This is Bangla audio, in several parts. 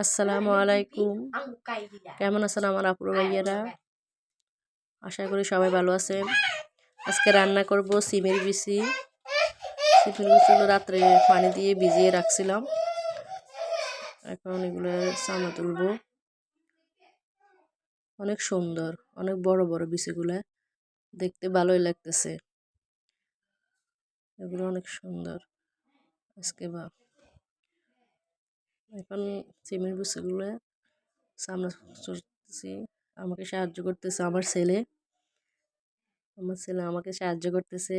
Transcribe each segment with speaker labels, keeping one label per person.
Speaker 1: আসসালামু আলাইকুম। কেমন আছেন আমার আপুর ভাইয়েরা? আশা করি সবাই ভালো আছেন। আজকে রান্না করব সিমের বিচি। সিমের বিচিগুলো রাত্রে পানি দিয়ে ভিজিয়ে রাখছিলাম, এখন এগুলো চামড়া তুলবো। অনেক সুন্দর, অনেক বড় বড় বিচিগুলো, দেখতে ভালোই লাগতেছে। এগুলো অনেক সুন্দর। এখন সিমের বিচিগুলো চামড়া তুলতেছি। আমাকে সাহায্য করতেছে আমার ছেলে আমাকে সাহায্য করতেছে।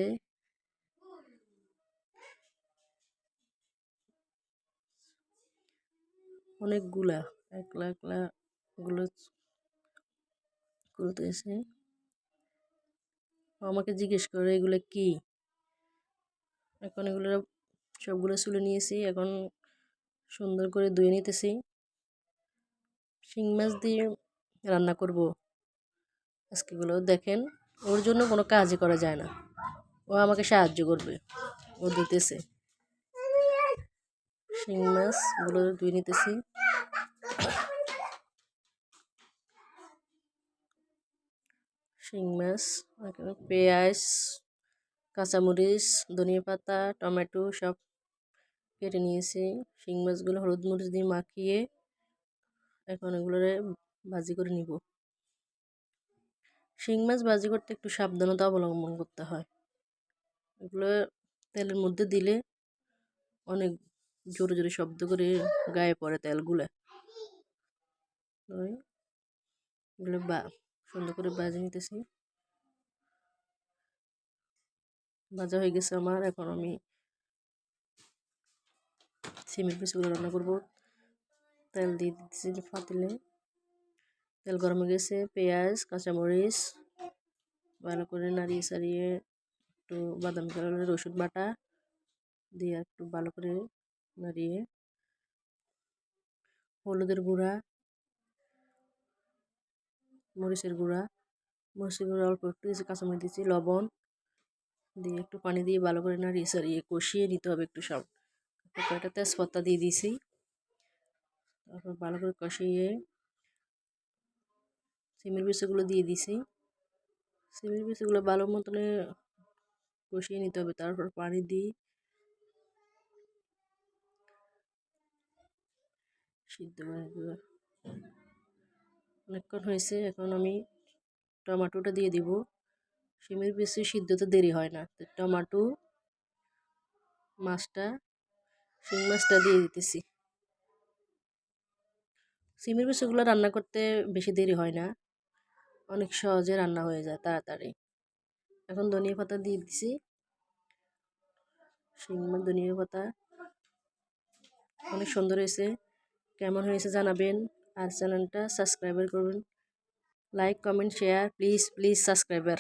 Speaker 1: অনেকগুলা একলা একলা গুলো করতেছে। আমাকে জিজ্ঞেস করে এগুলো কি। এখন এগুলো সবগুলো তুলে নিয়েছি, এখন সুন্দর করে ধুয়ে নিতেছি। শিং মাছ দিয়ে রান্না করব আজকেগুলো। দেখেন, ওর জন্য কোনো কাজই করা যায় না, ও আমাকে সাহায্য করবে। ও ধুতেছে শিং মাছগুলো, ধুয়ে নিতেছি। শিং মাছ, পেঁয়াজ, কাঁচামরিচ, ধনিয়া পাতা, টমেটো সব কেটে নিয়েছি। শিং মাছগুলো হলুদ মরিচ দিয়ে মাখিয়ে এখন এগুলো ভাজি করে নিব। শিং মাছ ভাজি করতে একটু সাবধানতা অবলম্বন করতে হয়। এগুলো তেলের মধ্যে দিলে অনেক জোরে জোরে শব্দ করে গায়ে পড়ে তেলগুলো। এগুলো সুন্দর করে ভাজি নিতেছি। ভাজা হয়ে গেছে আমার। এখন আমি সিমের পিসগুলো রান্না করব। তেল দিয়ে দিচ্ছি পাতিলে। তেল গরম হয়ে গেছে। পেঁয়াজ, কাঁচামরিচ ভালো করে নাড়িয়ে সারিয়ে একটু বাদামি কালারের রসুন বাটা দিয়ে একটু ভালো করে নাড়িয়ে হলুদের গুঁড়া, মরিচের গুঁড়া অল্প একটু দিয়েছি, কাঁচামরিচ দিয়েছি, লবণ দিয়ে একটু পানি দিয়ে ভালো করে নাড়িয়ে সারিয়ে কষিয়ে নিতে হবে। একটু সব কয়েকটা তেজপাতা দিয়ে দিয়েছি। তারপর ভালো করে কষিয়ে সিমের বিচিগুলো দিয়ে দিয়েছি। সিমের বিচিগুলো ভালো মতনে কষিয়ে নিতে হবে। তারপর পানি দিয়ে সিদ্ধ করে দেবো। অনেকক্ষণ হয়েছে, এখন আমি টমেটোটা দিয়ে দিব। সিমের বিচি সিদ্ধতে দেরি হয় না, টমেটো, মাছটা, শিং মাছটা দিয়ে দিতেছি। সিমের বিচিগুলো রান্না করতে বেশি দেরি হয় না, অনেক সহজে রান্না হয়ে যায় তাড়াতাড়ি। এখন ধনিয়া পাতা দিয়ে দিছি। শিং মাছ, ধনিয়া পাতা অনেক সুন্দর হয়েছে। কেমন হয়েছে জানাবেন, আর চ্যানেলটা সাবস্ক্রাইব করবেন। Like, comment, share, please please subscriber.